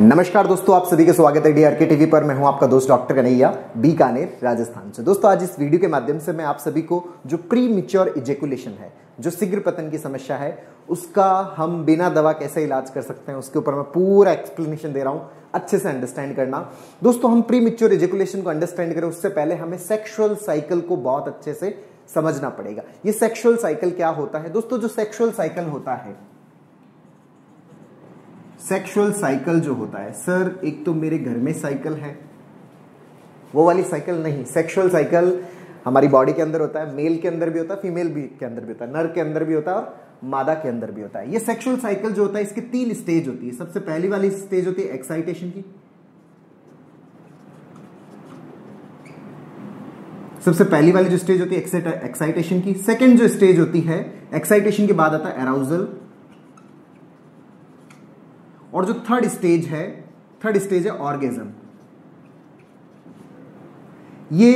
नमस्कार दोस्तों, आप सभी का स्वागत है डीआरके टीवी पर। मैं हूं आपका दोस्त डॉक्टर कन्हैया, बीकानेर, राजस्थान से। दोस्तों, आज इस वीडियो के माध्यम से मैं आप सभी को जो प्री मैच्योर इजैकुलेशन है, जो शीघ्र पतन की समस्या है, उसका हम बिना दवा कैसे इलाज कर सकते हैं, उसके ऊपर मैं पूरा एक्सप्लेनेशन दे रहा हूं। अच्छे से अंडरस्टैंड करना। दोस्तों, हम प्री मैच्योर इजैकुलेशन को अंडरस्टैंड करें उससे पहले हमें सेक्सुअल साइकिल को बहुत अच्छे से समझना पड़ेगा। ये सेक्सुअल साइकिल क्या होता है? दोस्तों, जो सेक्सुअल साइकिल होता है, सेक्सुअल साइकिल जो होता है, सर एक तो मेरे घर में साइकिल है, वो वाली साइकिल नहीं। सेक्सुअल साइकिल हमारी बॉडी के अंदर होता है, मेल के अंदर भी होता है, फीमेल भी के अंदर भी होता है, नर के अंदर भी होता है और मादा के अंदर भी होता है। ये सेक्सुअल साइकिल जो होता है, इसकी 3 स्टेज होती है। सबसे पहली वाली स्टेज होती है एक्साइटेशन की। सबसे पहली वाली जो स्टेज होती है एक्साइटेशन की। सेकेंड जो स्टेज होती है, एक्साइटेशन के बाद आता है अराउजल। और जो थर्ड स्टेज है ऑर्गेज्म। ये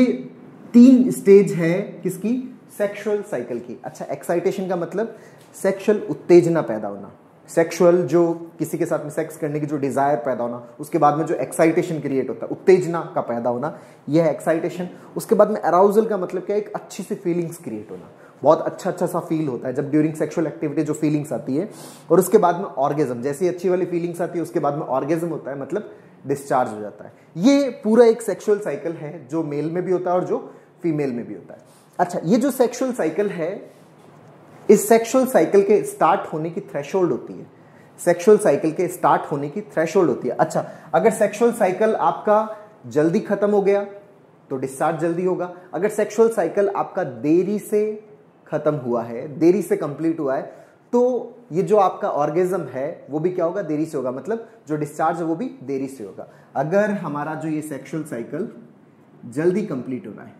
3 स्टेज है किसकी? सेक्सुअल साइकिल की। अच्छा, एक्साइटेशन का मतलब सेक्सुअल उत्तेजना पैदा होना, सेक्सुअल जो किसी के साथ में सेक्स करने की जो डिजायर पैदा होना, उसके बाद में जो एक्साइटेशन क्रिएट होता है, उत्तेजना का पैदा होना, यह है एक्साइटेशन। उसके बाद में अराउजल का मतलब क्या है? एक अच्छी सी फीलिंग्स क्रिएट होना, बहुत अच्छा सा फील होता है जब ड्यूरिंग सेक्सुअल एक्टिविटी जो फीलिंग्स आती है। और उसके बाद में ऑर्गेज्म, जैसी अच्छी वाली फीलिंग्स आती है उसके बाद में ऑर्गेज्म होता है, मतलब डिस्चार्ज हो जाता है। ये पूरा एक सेक्सुअल साइकिल है जो मेल में भी होता है और जो फीमेल में भी होता है। अच्छा, ये जो सेक्सुअल साइकिल है, इस सेक्सुअल साइकिल के स्टार्ट होने की थ्रेशोल्ड होती है। सेक्सुअल साइकिल के स्टार्ट होने की थ्रेशोल्ड होती है। अच्छा, अगर सेक्सुअल साइकिल आपका जल्दी खत्म हो गया तो डिस्चार्ज जल्दी होगा। अगर सेक्सुअल साइकिल आपका देरी से खत्म हुआ है, देरी से कंप्लीट हुआ है, तो ये जो आपका ऑर्गेज्म है वो भी क्या होगा? देरी से होगा, मतलब जो डिस्चार्ज है वो भी देरी से होगा। अगर हमारा जो ये सेक्सुअल साइकिल जल्दी कंप्लीट हो रहा है,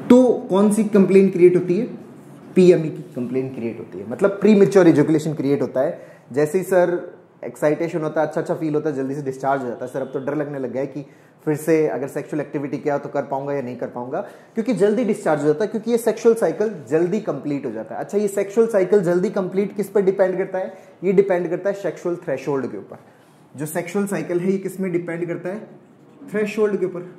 तो कौन सी कंप्लेन क्रिएट होती है? पीएमई की कंप्लेन क्रिएट होती है, मतलब प्री मैच्योर इजैकुलेशन क्रिएट होता है। जैसे ही सर एक्साइटेशन होता है, अच्छा फील होता है, जल्दी से डिस्चार्ज हो जाता है। सर अब तो डर लगने लग गया है कि फिर से अगर सेक्सुअल एक्टिविटी किया तो कर पाऊंगा या नहीं कर पाऊंगा, क्योंकि जल्दी डिस्चार्ज हो जाता है, क्योंकि ये सेक्सुअल साइकिल जल्दी कंप्लीट हो जाता है। अच्छा, ये सेक्सुअल साइकिल जल्दी कंप्लीट किस पर डिपेंड करता है? ये डिपेंड करता है सेक्सुअल थ्रेशोल्ड के ऊपर। जो सेक्सुअल साइकिल है ये किस में डिपेंड करता है? थ्रेशोल्ड के ऊपर।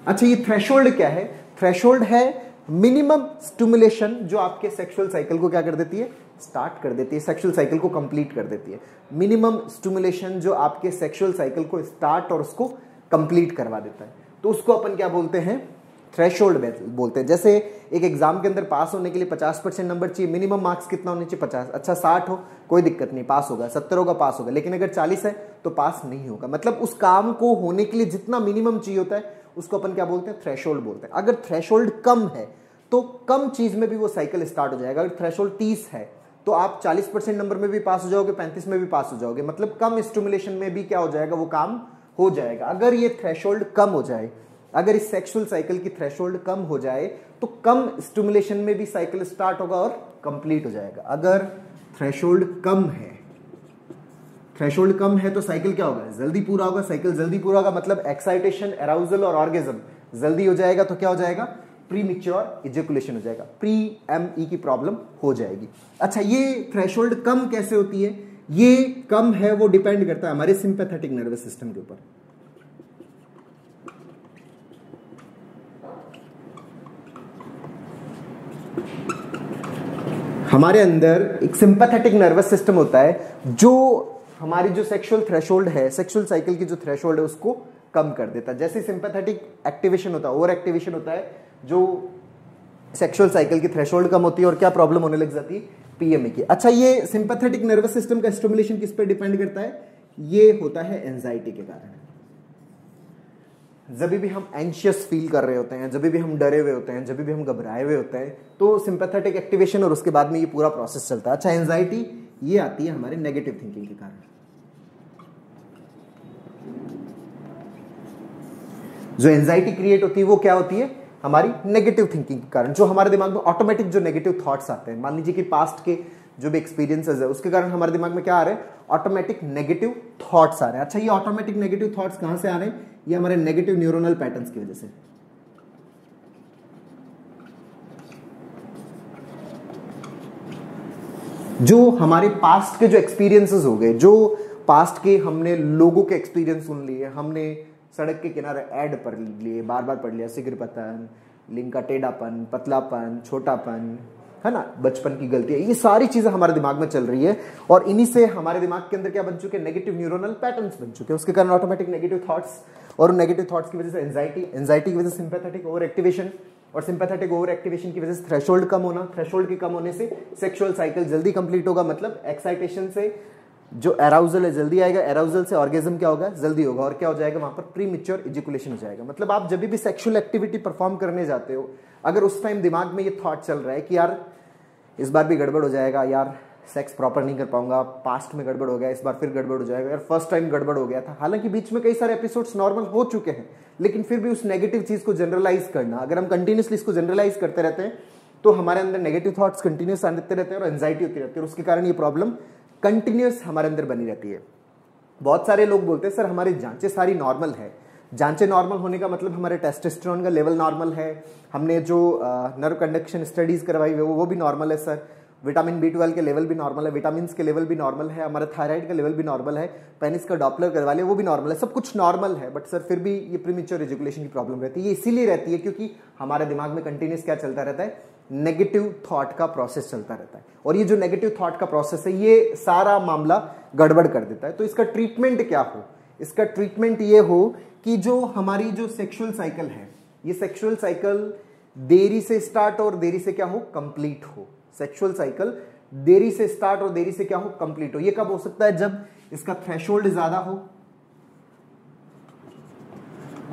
अच्छा, ये थ्रेशोल्ड क्या है? थ्रेशोल्ड है मिनिमम स्टिमुलेशन जो आपके सेक्सुअल साइकिल को क्या कर देती है? स्टार्ट कर देती है, सेक्सुअल साइकिल को कंप्लीट कर देती है। मिनिमम स्टिमुलेशन जो आपके सेक्सुअल साइकिल को स्टार्ट और उसको कंप्लीट करवा देता है, तो उसको अपन क्या बोलते हैं? थ्रेशोल्ड बोलते हैं। जैसे एक एग्जाम के अंदर पास होने के लिए 50% नंबर चाहिए, मिनिमम मार्क्स कितना होने चाहिए? 50। अच्छा, 60 हो कोई दिक्कत नहीं, पास होगा। 70 होगा, पास होगा। लेकिन अगर 40 है तो पास नहीं होगा। मतलब उस काम को होने के लिए जितना मिनिमम चाहिए होता है उसको अपन क्या बोलते हैं? थ्रेशोल्ड बोलते हैं। अगर थ्रेशोल्ड कम है तो कम चीज में भी वो साइकिल स्टार्ट हो जाएगा। अगर थ्रेशोल्ड 30 है तो आप 40% नंबर में भी पास हो जाओगे, 35 में भी पास हो जाओगे, मतलब कम स्टिमुलेशन में भी क्या हो जाएगा? वो काम हो जाएगा। अगर ये थ्रेशोल्ड कम हो जाए, अगर इस सेक्सुअल साइकिल की थ्रेशोल्ड कम हो जाए तो कम स्टिमुलेशन में भी साइकिल स्टार्ट होगा और कंप्लीट हो जाएगा। अगर थ्रेशोल्ड कम है, थ्रेशोल्ड कम है तो साइकिल क्या होगा? जल्दी पूरा होगा। साइकिल जल्दी पूरा होगा मतलब एक्साइटेशन, अराउजल और ऑर्गेज्म जल्दी हो जाएगा, तो क्या हो जाएगा? प्री मैच्योर इजैकुलेशन हो जाएगा, प्री एमई की प्रॉब्लम हो जाएगी। अच्छा, ये थ्रेशोल्ड कम कैसे होती है? ये कम है वो डिपेंड करता है हमारे सिंपैथेटिक नर्वस सिस्टम के ऊपर। हमारे अंदर एक सिंपैथेटिक नर्वस सिस्टम होता है जो हमारी जो सेक्सुअल थ्रेशोल्ड है, सेक्सुअल साइकिल की जो थ्रेशोल्ड है उसको कम कर देता है। जैसे सिंपैथेटिक एक्टिवेशन होता है, ओवर एक्टिवेशन होता है, जो सेक्सुअल साइकिल की थ्रेशोल्ड कम होती है और क्या प्रॉब्लम होने लग जाती है? पीएमई की। अच्छा, ये सिंपैथेटिक नर्वस सिस्टम का स्टिमुलेशन किस पे डिपेंड करता है? ये होता है एंजाइटी के कारण। जब भी हम एंशियस फील कर रहे होते हैं, जब भी हम डरे हुए होते हैं, जब भी हम घबराए हुए होते हैं, तो सिंपैथेटिक एक्टिवेशन और उसके बाद में ये पूरा प्रोसेस चलता है। अच्छा, एंजाइटी ये आती है हमारे नेगेटिव थिंकिंग के कारण। जो एंजाइटी क्रिएट होती है वो क्या होती है? हमारी नेगेटिव थिंकिंग के कारण। जो हमारे दिमाग में ऑटोमेटिक जो नेगेटिव थॉट्स आते हैं, मान लीजिए कि पास्ट के जो भी एक्सपीरियंसेस है उसके कारण हमारे दिमाग में क्या आ रहे हैं? ऑटोमेटिक नेगेटिव थॉट्स आ रहे हैं। अच्छा, ये ऑटोमेटिक नेगेटिव थॉट्स कहां से आ रहे हैं? ये हमारे नेगेटिव न्यूरोनल पैटर्न्स की वजह से। जो हमारे पास्ट के जो एक्सपीरियंसेस हो गए, जो पास्ट के हमने लोगों के एक्सपीरियंस सुन लिए, हमने सड़क के किनारे ऐड पढ़ लिए, बार बार पढ़ लिया, शीघ्र पतन, लिंग का टेढ़ापन, पतलापन, छोटापन, है ना, बचपन की गलतियां, ये सारी चीजें हमारे दिमाग में चल रही है और इन्हीं से हमारे दिमाग के अंदर क्या बन चुके हैं, नेगेटिव न्यूरोनल पैटर्न्स बन चुके हैं। उसके कारण ऑटोमेटिक नेगेटिव थॉट्स, और नेगेटिव थॉट्स की वजह से एंजाइटी की वजह से सिंपैथेटिक ओवर एक्टिवेशन, और सिंपैथेटिक ओवर एक्टिवेशन की वजह से थ्रेशोल्ड कम होना, थ्रेशोल्ड के कम होने से सेक्सुअल साइकिल जल्दी कंप्लीट होगा, मतलब एक्साइटेशन से जो एराउजल है जल्दी आएगा, एराउजल से ऑर्गेज्म क्या होगा, जल्दी होगा, और क्या हो जाएगा वहां पर, प्रीमेच्योर इजैकुलेशन हो जाएगा। मतलब आप जब भी सेक्सुअल एक्टिविटी परफॉर्म करने जाते हो, अगर उस टाइम दिमाग में ये थॉट चल रहा है कि यार इस बार भी गड़बड़ हो जाएगा, यार सेक्स प्रॉपर नहीं कर पाऊंगा, पास्ट में गड़बड़ हो गया, इस बार फिर गड़बड़ हो जाएगा, यार फर्स्ट टाइम गड़बड़ हो गया था, हालांकि बीच में कई सारे एपिसोड्स नॉर्मल हो चुके हैं, लेकिन फिर भी उस नेगेटिव चीज को जनरलाइज करना, अगर हम कंटिन्यूसली इसको जनरलाइज करते रहते हैं तो हमारे अंदर नेगेटिव थॉट्स कंटिन्यूस आते रहते हैं और एंजाइटी होती रहती है, और उसके कारण ये प्रॉब्लम कंटिन्यूस हमारे अंदर बनी रहती है। बहुत सारे लोग बोलते हैं सर हमारी जांचें सारी नॉर्मल है। जांचें नॉर्मल होने का मतलब हमारे टेस्टोस्टेरोन का लेवल नॉर्मल है, हमने जो नर्व कंडक्शन स्टडीज करवाई हुई वो भी नॉर्मल है सर, विटामिन B12 के लेवल भी नॉर्मल है, विटामिन के लेवल भी नॉर्मल है, हमारा थायराइड का लेवल भी नॉर्मल है, पेनिस का डॉपलर करवा लिया वो भी नॉर्मल है, सब कुछ नॉर्मल है, बट सर फिर भी ये प्रीमेच्योर इजैकुलेशन की प्रॉब्लम रहती है। ये इसीलिए रहती है क्योंकि हमारे दिमाग में कंटिन्यूस क्या चलता रहता है, नेगेटिव थॉट का प्रोसेस चलता रहता है, और ये जो नेगेटिव थॉट का प्रोसेस है ये सारा मामला गड़बड़ कर देता है। तो इसका ट्रीटमेंट क्या हो, इसका ट्रीटमेंट ये हो कि जो हमारी जो सेक्सुअल साइकिल है, ये सेक्सुअल साइकिल देरी से स्टार्ट और देरी से क्या हो, कंप्लीट हो। सेक्सुअल साइकिल देरी से स्टार्ट और देरी से क्या हो, कंप्लीट हो। ये कब हो सकता है, जब इसका थ्रेशोल्ड ज्यादा हो।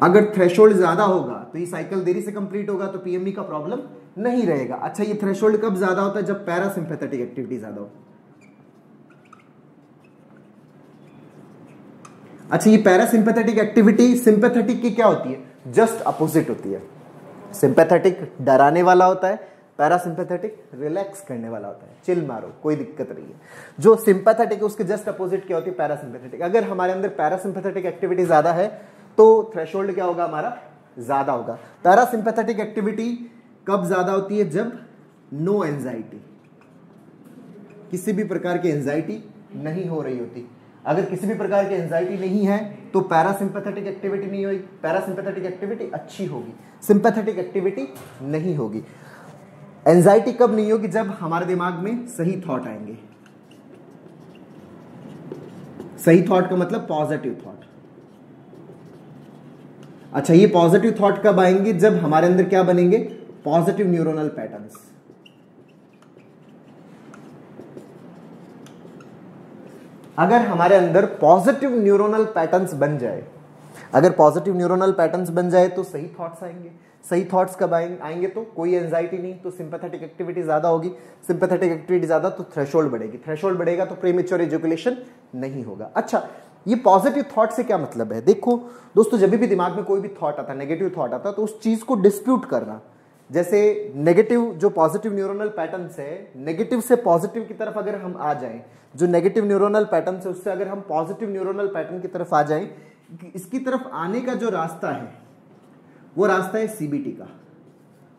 अगर थ्रेशोल्ड ज्यादा होगा तो ये साइकिल देरी से कंप्लीट होगा, तो पीएमई का प्रॉब्लम नहीं रहेगा। अच्छा, ये थ्रेशोल्ड कब ज्यादा होता है, जब पैरासिम्पैथेटिक एक्टिविटी ज्यादा हो। अच्छा, ये पैरासिम्पैथेटिक एक्टिविटी सिंपैथेटिक की क्या होती है, जस्ट अपोजिट होती है। सिंपैथेटिक डराने वाला होता है, पैरासिम्पैथेटिक रिलैक्स करने वाला होता है, चिल मारो कोई दिक्कत नहीं है। जो सिंपैथेटिक है उसके जस्ट अपोजिट क्या होती है, पैरासिम्पैथेटिक। अगर हमारे अंदर पैरासिम्पैथेटिक एक्टिविटी ज्यादा है तो थ्रेशोल्ड क्या होगा, हमारा ज्यादा होगा। पैरासिम्पैथेटिक एक्टिविटी कब ज्यादा होती है, जब नो एंजाइटी, किसी भी प्रकार की एंजाइटी नहीं हो रही होती। अगर किसी भी प्रकार की एंजाइटी नहीं है तो पैरासिम्पैथेटिक एक्टिविटी नहीं होगी, पैरासिम्पैथेटिक एक्टिविटी अच्छी होगी, सिंपैथेटिक एक्टिविटी नहीं होगी। एंजाइटी कब नहीं होगी, जब हमारे दिमाग में सही थॉट आएंगे। सही थॉट का मतलब पॉजिटिव थॉट। अच्छा, ये पॉजिटिव थॉट कब आएंगे, जब हमारे अंदर क्या बनेंगे, पॉजिटिव न्यूरोनल पैटर्न्स। अगर हमारे अंदर पॉजिटिव न्यूरोनल पैटर्न्स बन जाए, अगर पॉजिटिव न्यूरोनल पैटर्न्स बन जाए तो सही थॉट्स आएंगे। सही थॉट्स कब आएंगे, तो कोई एंजाइटी नहीं, तो सिंपैथेटिक एक्टिविटी ज्यादा होगी, सिंपैथेटिक एक्टिविटी ज्यादा तो थ्रेशोल्ड बढ़ेगी, थ्रेशोल्ड बढ़ेगा तो प्रीमेच्योर इजैकुलेशन नहीं होगा। अच्छा, ये पॉजिटिव थॉट से क्या मतलब है, देखो दोस्तों, जब भी दिमाग में कोई भी थॉट आता, नेगेटिव थॉट आता, तो उस चीज को डिस्प्यूट करना। जैसे नेगेटिव जो पॉजिटिव न्यूरोनल पैटर्न्स है, नेगेटिव से पॉजिटिव की तरफ अगर हम आ जाएं, जो नेगेटिव न्यूरोनल पैटर्न है उससे अगर हम पॉजिटिव न्यूरोनल पैटर्न की तरफ आ जाएं, इसकी तरफ आने का जो रास्ता है वो रास्ता है सीबीटी का,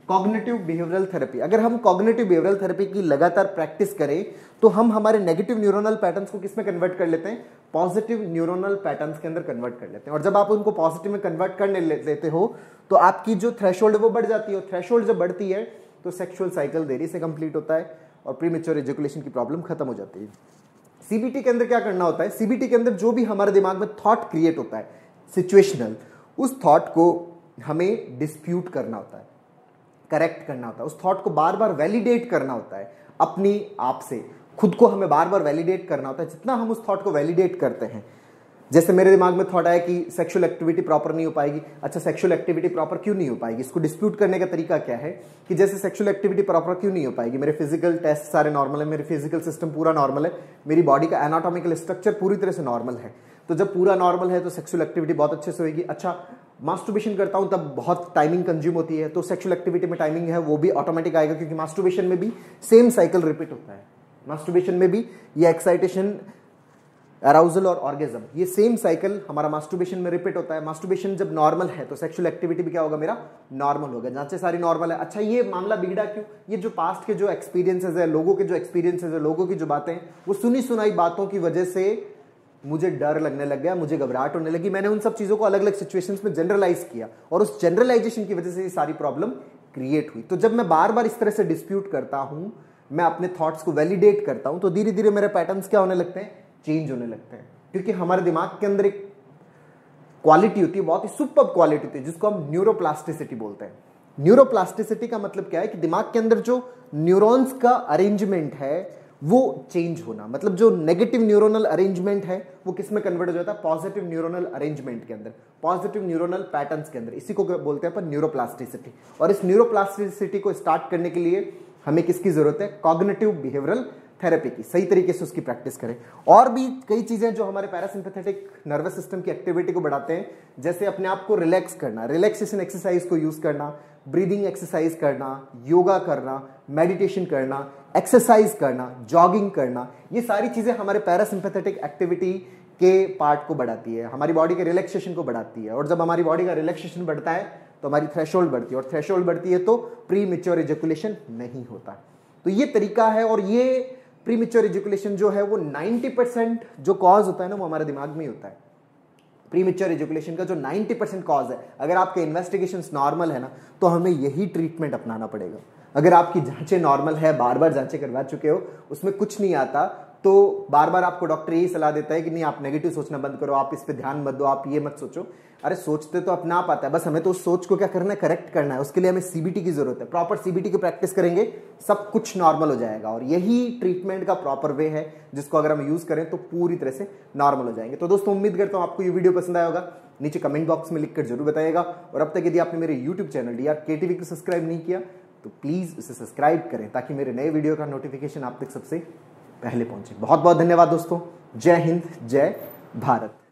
कॉग्निटिव बिहेवियरल थेरेपी। अगर हम कॉग्निटिव बिहेवियरल थेरेपी की लगातार प्रैक्टिस करें तो हम हमारे नेगेटिव न्यूरोनल पैटर्न्स को किसमें कन्वर्ट कर लेते हैं, पॉजिटिव न्यूरोनल पैटर्न्स के अंदर कन्वर्ट कर लेते हैं। और जब आप उनको पॉजिटिव में कन्वर्ट करने लेते हो तो आपकी जो थ्रेशोल्ड वो बढ़ जाती है, और थ्रेशोल्ड जब बढ़ती है तो सेक्सुअल साइकिल देरी से कंप्लीट होता है और प्रीमेच्योर इजैकुलेशन की प्रॉब्लम खत्म हो जाती है। सीबीटी के अंदर क्या करना होता है, सीबीटी के अंदर जो भी हमारे दिमाग में थॉट क्रिएट होता है सिचुएशनल, उस थॉट को हमें डिस्प्यूट करना होता है, करेक्ट करना होता है, उस थॉट को बार बार वैलिडेट करना होता है अपनी आप से, खुद को हमें बार बार वैलिडेट करना होता है। जितना हम उस थॉट को वैलिडेट करते हैं, जैसे मेरे दिमाग में थॉट आया कि सेक्सुअल एक्टिविटी प्रॉपर नहीं हो पाएगी, अच्छा सेक्सुअल एक्टिविटी प्रॉपर क्यों नहीं हो पाएगी, इसको डिस्प्यूट करने का तरीका क्या है कि जैसे सेक्सुअल एक्टिविटी प्रॉपर क्यों नहीं हो पाएगी, मेरे फिजिकल टेस्ट सारे नॉर्मल है, मेरे फिजिकल सिस्टम पूरा नॉर्मल है, मेरी बॉडी का एनाटॉमिकल स्ट्रक्चर पूरी तरह से नॉर्मल है, तो जब पूरा नॉर्मल है तो सेक्सुअल एक्टिविटी बहुत अच्छे से होगी। अच्छा, मास्टरबेशन करता हूं तब बहुत टाइमिंग कंज्यूम होती है, तो सेक्सुअल एक्टिविटी में टाइमिंग है वो भी ऑटोमेटिक आएगा, क्योंकि मास्टरबेशन में भी सेम साइकिल रिपीट होता है, मास्टरबेशन में भी ये एक्साइटेशन अराउजल और ऑर्गेजम, ये सेम साइकिल हमारा मास्टरबेशन में रिपीट होता है। मास्टरबेशन जब नॉर्मल है तो सेक्सुअल एक्टिविटी भी क्या होगा, मेरा नॉर्मल होगा। जांचें सारी नॉर्मल है। अच्छा, ये मामला बिगड़ा क्यों? ये जो पास्ट के जो एक्सपीरियंसेस है, लोगों के जो एक्सपीरियंसेस है, लोगों की जो बातें, वो सुनी सुनाई बातों की वजह से मुझे डर लगने लग गया, मुझे घबराहट होने लगी। मैंने उन सब चीजों को अलग अलग सिचुएशंस में जनरलाइज किया और उस जनरलाइजेशन की वजह से ये सारी प्रॉब्लम क्रिएट हुई। तो जब मैं बार बार इस तरह से डिस्प्यूट करता हूं, मैं अपने थॉट्स को वैलिडेट करता हूं, तो धीरे धीरे मेरे पैटर्न्स क्या होने लगते हैं, चेंज होने लगते हैं। क्योंकि हमारे दिमाग के अंदर एक क्वालिटी होती है, बहुत ही सुपर क्वालिटी होती है, जिसको हम न्यूरोप्लास्टिसिटी बोलते हैं। न्यूरोप्लास्टिसिटी का मतलब क्या है कि दिमाग के अंदर जो न्यूरॉन्स का अरेंजमेंट है वो चेंज होना। मतलब जो नेगेटिव न्यूरोनल अरेंजमेंट है वो किस में कन्वर्ट हो जाता है, पॉजिटिव न्यूरोनल अरेंजमेंट के अंदर, पॉजिटिव न्यूरोनल पैटर्न्स के अंदर। इसी को बोलते हैं अपन न्यूरोप्लास्टिसिटी। और इस न्यूरोप्लास्टिसिटी को स्टार्ट करने के लिए हमें किसकी जरूरत है, कॉग्निटिव बिहेवियरल थेरेपी की। सही तरीके से उसकी प्रैक्टिस करें। और भी कई चीजें जो हमारे पैरासिम्पैथेटिक नर्वस सिस्टम की एक्टिविटी को बढ़ाते हैं, जैसे अपने आप को रिलैक्स करना, रिलैक्सेशन एक्सरसाइज को यूज करना, ब्रीदिंग एक्सरसाइज करना, योगा करना, मेडिटेशन करना, एक्सरसाइज करना, जॉगिंग करना, ये सारी चीजें हमारे पैरासिम्पैथेटिक एक्टिविटी के पार्ट को बढ़ाती है, हमारी बॉडी के रिलैक्सेशन को बढ़ाती है। और जब हमारी बॉडी का रिलैक्सेशन बढ़ता है तो हमारी थ्रेशोल्ड बढ़ती है, और थ्रेशोल्ड बढ़ती है तो प्री मैच्योर इजैकुलेशन नहीं होता। तो ये तरीका है। और ये प्री मैच्योर इजैकुलेशन जो है वो 90% जो कॉज होता है ना, वो हमारे दिमाग में ही होता है। प्री मैच्योर इजैकुलेशन का जो 90% कॉज है, अगर आपके इन्वेस्टिगेशंस नॉर्मल है ना, तो हमें यही ट्रीटमेंट अपनाना पड़ेगा। अगर आपकी जांचें नॉर्मल है, बार बार जांचें करवा चुके हो, उसमें कुछ नहीं आता, तो बार बार आपको डॉक्टर यही सलाह देता है कि नहीं, आप नेगेटिव सोचना बंद करो, आप इस पे ध्यान मत दो, आप ये मत सोचो। अरे सोचते तो अपने आप आता है, बस हमें तो उस सोच को क्या करना है, करेक्ट करना है। उसके लिए हमें सीबीटी की जरूरत है। प्रॉपर सीबीटी की प्रैक्टिस करेंगे, सब कुछ नॉर्मल हो जाएगा। और यही ट्रीटमेंट का प्रॉपर वे है, जिसको अगर हम यूज करें तो पूरी तरह से नॉर्मल हो जाएंगे। तो दोस्तों, उम्मीद करता हूं आपको ये वीडियो पसंद आया होगा। नीचे कमेंट बॉक्स में लिखकर जरूर बताइएगा। और अब तक यदि आपने मेरे यूट्यूब चैनल DRKTV को सब्सक्राइब नहीं किया तो प्लीज उसे सब्सक्राइब करें, ताकि मेरे नए वीडियो का नोटिफिकेशन आप तक सबसे पहले पहुंचे। बहुत बहुत धन्यवाद दोस्तों। जय हिंद, जय भारत।